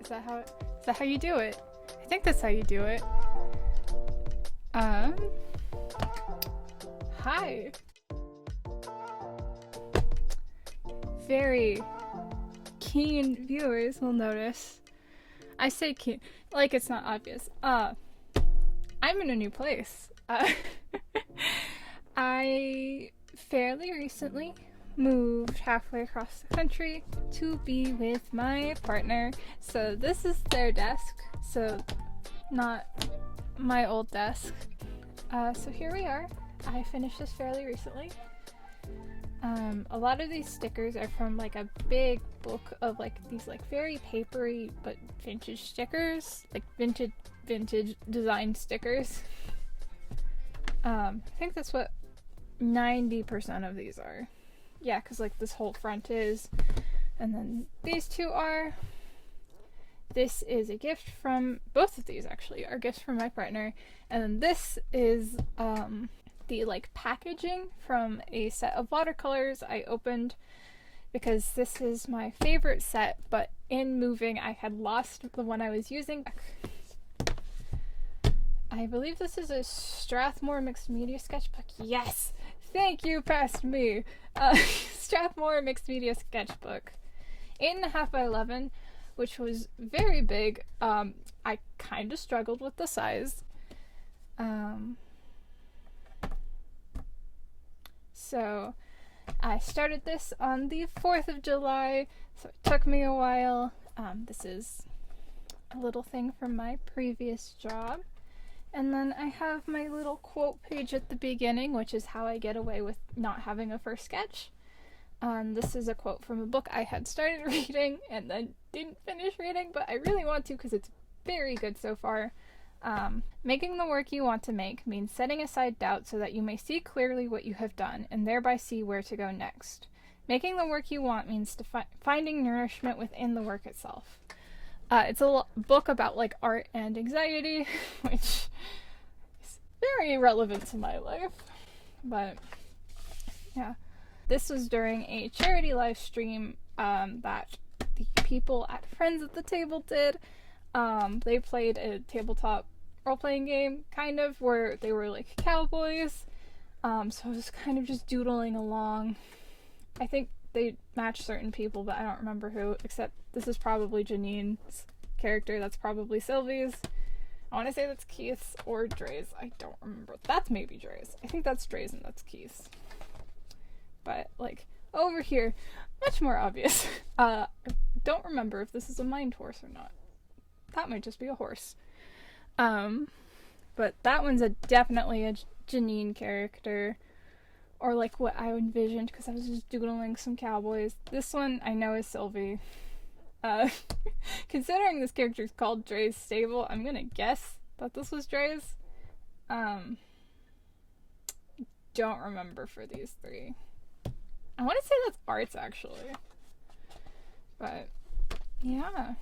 Is that how you do it? I think that's how you do it. Hi. Very keen viewers will notice. I say keen, like it's not obvious. I'm in a new place. I fairly recently moved halfway across the country to be with my partner. So this is their desk, so not my old desk. So here we are. I finished this fairly recently. A lot of these stickers are from like a big book of like these like very papery but vintage stickers, like vintage design stickers. I think that's what 90% of these are. Yeah, because like this whole front is, and then these two are. This is a gift from, both of these actually are gifts from my partner, and then this is the like packaging from a set of watercolors I opened because this is my favorite set, but in moving I had lost the one I was using. I believe this is a Strathmore mixed media sketchbook. Yes! Thank you, past me! Strathmore mixed media sketchbook. 8.5 by 11, which was very big. I kind of struggled with the size. So I started this on the 4th of July, so it took me a while. This is a little thing from my previous job. And then I have my little quote page at the beginning, which is how I get away with not having a first sketch. This is a quote from a book I had started reading and then didn't finish reading, but I really want to because it's very good so far. Making the work you want to make means setting aside doubt so that you may see clearly what you have done and thereby see where to go next. Making the work you want means finding nourishment within the work itself. It's a book about like art and anxiety, which is very relevant to my life. But yeah, this was during a charity live stream that the people at Friends at the Table did. They played a tabletop role-playing game, kind of, where they were like cowboys. So I was kind of just doodling along. I think they matched certain people, but I don't remember who, except this is probably Janine's character. That's probably Sylvie's. I want to say that's Keith's or Dre's. I don't remember. That's maybe Dre's. I think that's Dre's and that's Keith's. But, like, over here, much more obvious. I don't remember if this is a mind horse or not. That might just be a horse. But that one's definitely a Janine character, or like what I envisioned, because I was just doodling some cowboys. This one I know is Sylvie. Considering this character is called Dre's Stable, I'm gonna guess that this was Dre's. Don't remember for these three. I want to say that's Art's actually. But yeah.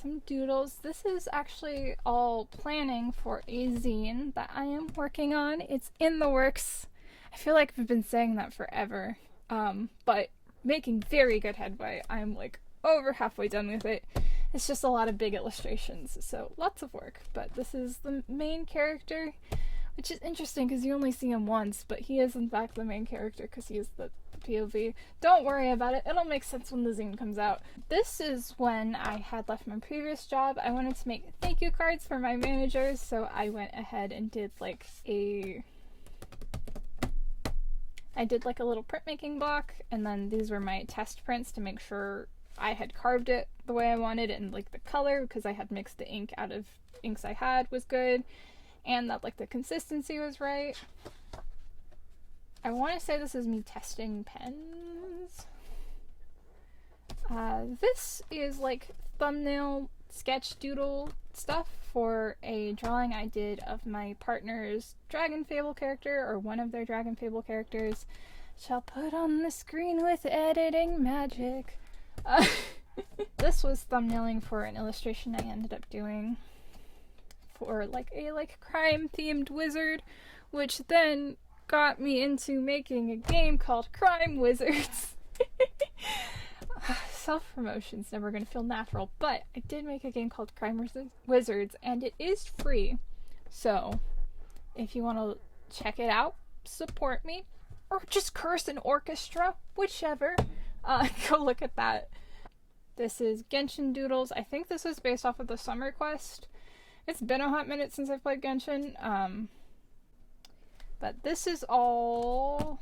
Some doodles. This is actually all planning for a zine that I am working on. It's in the works. I feel like I've been saying that forever, but making very good headway. I'm like over halfway done with it. It's just a lot of big illustrations, so lots of work. But this is the main character, which is interesting because you only see him once, but he is in fact the main character because he is the POV. Don't worry about it, it'll make sense when the zine comes out. This is when I had left my previous job. I wanted to make thank you cards for my managers, so I went ahead and did like a little printmaking block, and then these were my test prints to make sure I had carved it the way I wanted and like the color, because I had mixed the ink out of inks I had was good, and that like the consistency was right. I want to say this is me testing pens. This is like thumbnail sketch doodle stuff for a drawing I did of my partner's Dragon Fable character, or one of their Dragon Fable characters. Shall put on the screen with editing magic. This was thumbnailing for an illustration I ended up doing for like a crime themed wizard, which then got me into making a game called Crime Wizards. self-promotion's never gonna feel natural, but I did make a game called Crime Wizards, and it is free. So, if you want to check it out, support me, or just curse an orchestra, whichever, go look at that. This is Genshin Doodles. I think this is based off of the Summer Quest. It's been a hot minute since I played Genshin, but this is all...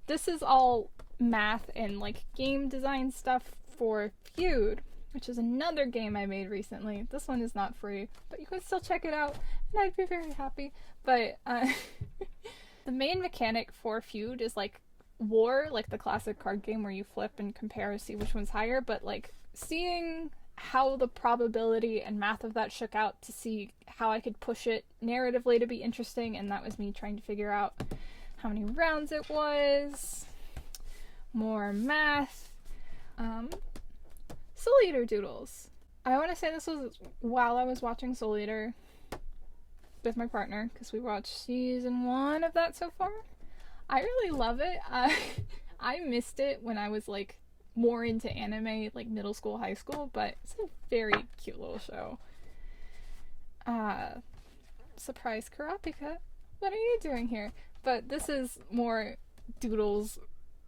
This is all math and like game design stuff for Feud, which is another game I made recently. This one is not free, but you can still check it out, and I'd be very happy. But the main mechanic for Feud is like War, like the classic card game where you flip and compare to see which one's higher, but like seeing how the probability and math of that shook out to see how I could push it narratively to be interesting, and that was me trying to figure out how many rounds it was, more math. Soul Eater Doodles. I want to say this was while I was watching Soul Eater with my partner, because we watched season 1 of that so far. I really love it. I missed it when I was like more into anime, like middle school, high school, but it's a very cute little show. Surprise, Karapika. What are you doing here? But this is more doodles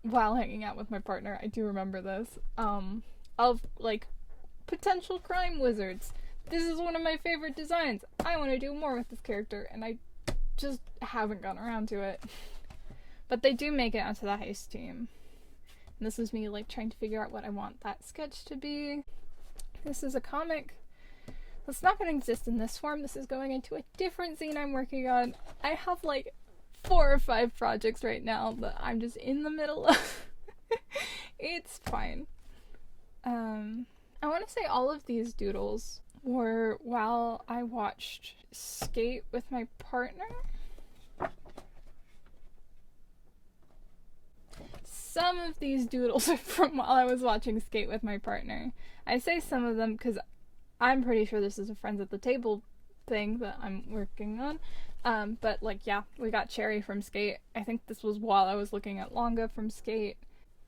while hanging out with my partner. I do remember this. Of like potential crime wizards. This is one of my favorite designs. I want to do more with this character, and I just haven't gotten around to it. But they do make it onto the heist team. And this is me like trying to figure out what I want that sketch to be. This is a comic that's not going to exist in this form. This is going into a different zine I'm working on. I have like 4 or 5 projects right now that I'm just in the middle of. It's fine. I want to say all of these doodles were while I watched Skate with my partner. Some of these doodles are from while I was watching Skate with my partner. I say some of them because I'm pretty sure this is a Friends at the Table thing that I'm working on. But like, yeah, we got Cherry from Skate. I think this was while I was looking at Longa from Skate.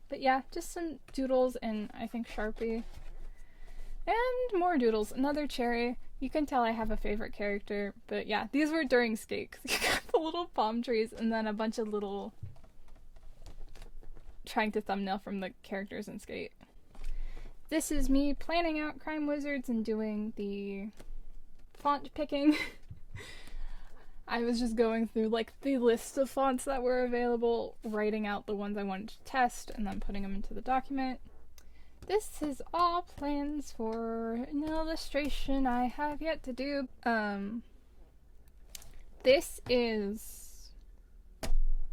But yeah, just some doodles and I think Sharpie. And more doodles. Another Cherry. You can tell I have a favorite character. But yeah, these were during Skate, because you got the little palm trees and then a bunch of little trying to thumbnail from the characters in Skate. This is me planning out Crime Wizards and doing the font picking. I was just going through like the list of fonts that were available, writing out the ones I wanted to test, and then putting them into the document. This is all plans for an illustration I have yet to do. This is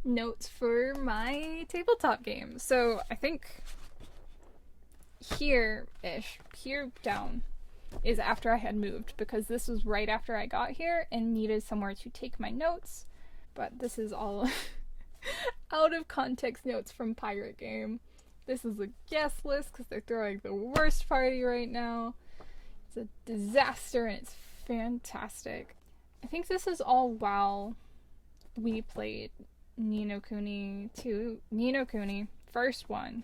notes for my tabletop game. So I think here-ish, here down, is after I had moved, because this was right after I got here and needed somewhere to take my notes. But this is all out of context notes from Pirate Game. This is a guest list because they're throwing the worst party right now. It's a disaster and it's fantastic. I think this is all while we played Ni no Kuni first one,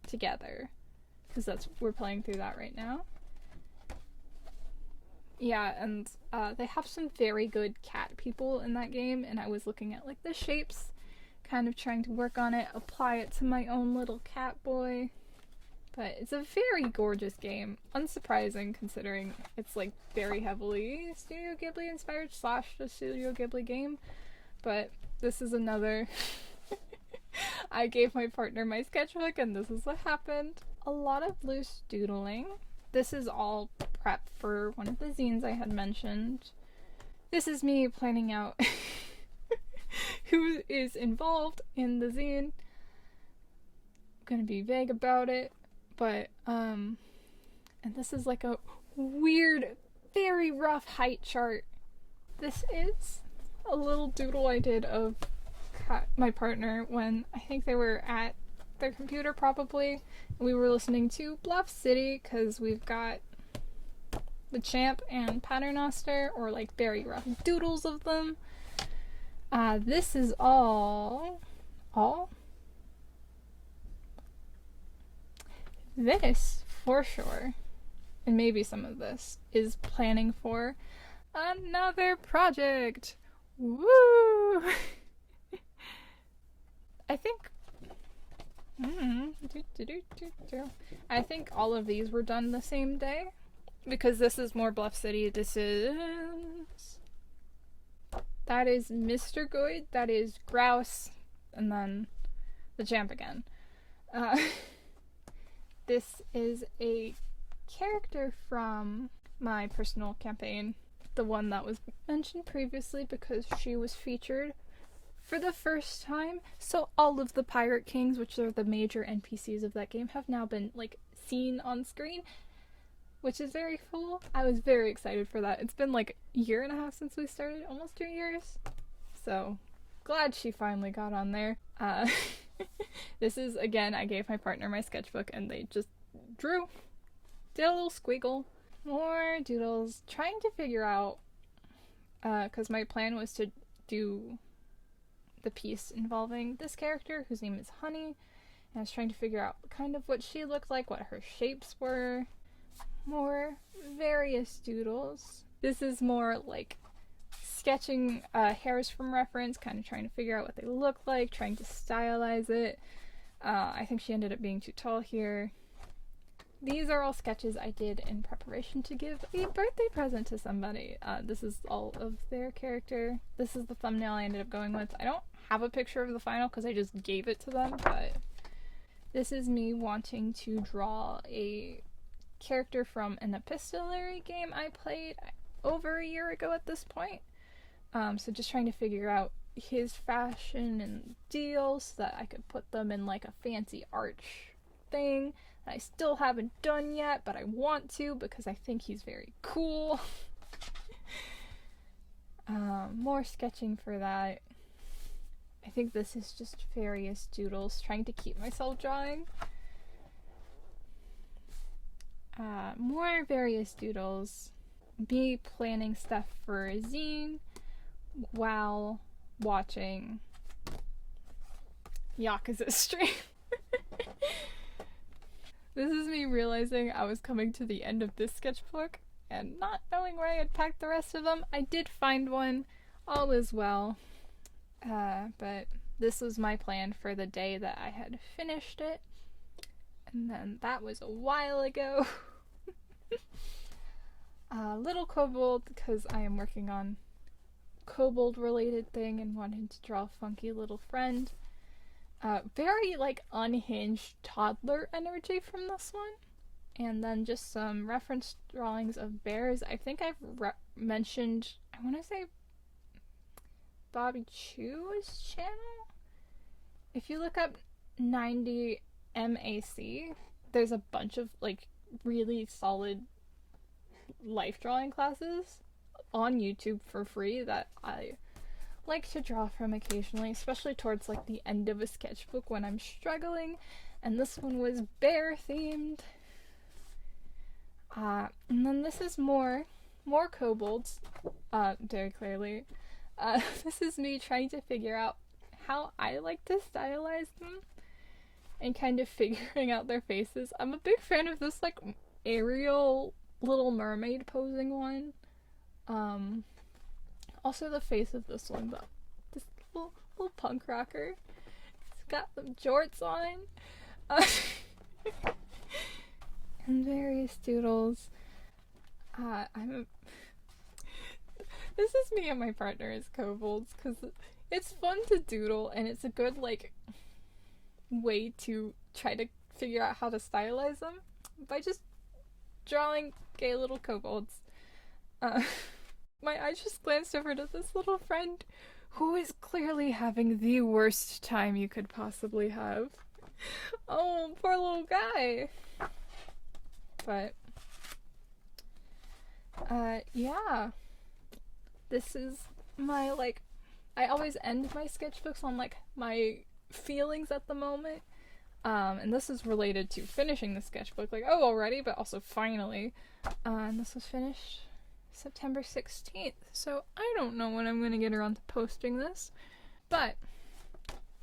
together. Because we're playing through that right now. Yeah, and they have some very good cat people in that game, and I was looking at like the shapes, kind of trying to work on it, apply it to my own little cat boy. But it's a very gorgeous game, unsurprising considering it's like very heavily Studio Ghibli inspired / a Studio Ghibli game. But this is another... I gave my partner my sketchbook and this is what happened. A lot of loose doodling. This is all prep for one of the zines I had mentioned. This is me planning out who is involved in the zine. I'm gonna be vague about it, but and this is like a weird, very rough height chart. This is a little doodle I did of my partner when I think they were at their computer probably. We were listening to Bluff City because we've got the Champ and Paternoster, or like very rough doodles of them. This is all all. This, for sure, and maybe some of this, is planning for another project. Woo! I think I think all of these were done the same day, because this is more Bluff City. This is, that is Mr. Good, that is Grouse, and then the champ again. This is a character from my personal campaign, the one that was mentioned previously, because she was featured for the first time. So all of the Pirate Kings, which are the major NPCs of that game, have now been like seen on screen, which is very cool. I was very excited for that. It's been like a year and a half since we started, almost 2 years. So glad she finally got on there. This is, again, I gave my partner my sketchbook and they just drew. Did a little squiggle. More doodles. Trying to figure out, because my plan was to do the piece involving this character whose name is Honey. And I was trying to figure out kind of what she looked like, what her shapes were. More various doodles. This is more like sketching hairs from reference, kind of trying to figure out what they look like, trying to stylize it. I think she ended up being too tall here. These are all sketches I did in preparation to give a birthday present to somebody. This is all of their character. This is the thumbnail I ended up going with. I don't have a picture of the final because I just gave it to them, but this is me wanting to draw a character from an epistolary game I played over a year ago at this point. So just trying to figure out his fashion and deals so that I could put them in like a fancy arch thing that I still haven't done yet, but I want to because I think he's very cool. More sketching for that. I think this is just various doodles, trying to keep myself drawing. More various doodles. Me planning stuff for a zine while watching Yakuza's stream. This is me realizing I was coming to the end of this sketchbook and not knowing where I had packed the rest of them. I did find one, all is well, but this was my plan for the day that I had finished it, and then that was a while ago. Little kobold, because I am working on kobold related thing and wanted to draw a funky little friend. Very like unhinged toddler energy from this one, and then just some reference drawings of bears. I think I've mentioned, I want to say Bobby Chu's channel. If you look up 90 MAC, there's a bunch of like really solid life drawing classes on YouTube for free that I like to draw from occasionally, especially towards like the end of a sketchbook when I'm struggling, and this one was bear themed. And then this is more kobolds, very clearly. This is me trying to figure out how I like to stylize them and kind of figuring out their faces. I'm a big fan of this like Ariel Little Mermaid posing one. Also the face of this one, though. This little punk rocker. He's got some jorts on. And various doodles. This is me and my partner as kobolds, because it's fun to doodle, and it's a good, like, way to try to figure out how to stylize them by just drawing gay little kobolds. My eye just glanced over to this little friend who is clearly having the worst time you could possibly have. Oh, poor little guy. But, yeah. This is my, like, I always end my sketchbooks on, like, my feelings at the moment. And this is related to finishing the sketchbook. Like, oh, already, but also finally. And this was finished September 16th, so I don't know when I'm going to get around to posting this, but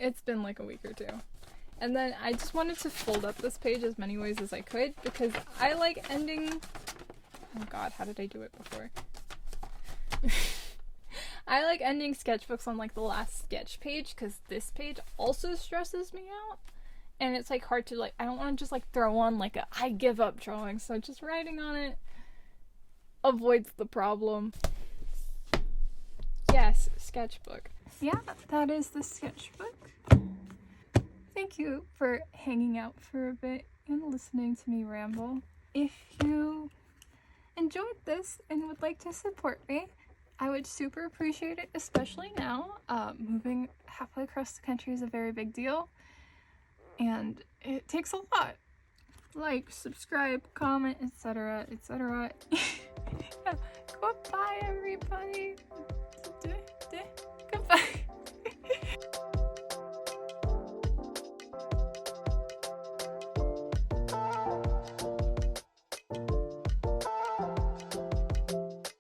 It's been like a week or two. And then I just wanted to fold up this page as many ways as I could because I like ending... Oh god, how did I do it before? I like ending sketchbooks on like the last sketch page because this page also stresses me out. And it's like hard to like, I don't want to just like throw on like a I give up drawing, so just writing on it avoids the problem. Yes, sketchbook. Yeah, that is the sketchbook. Thank you for hanging out for a bit and listening to me ramble. If you enjoyed this and would like to support me, I would super appreciate it, especially now. Moving halfway across the country is a very big deal, and it takes a lot. Like, subscribe, comment, etc., etc. Yeah, goodbye, everybody.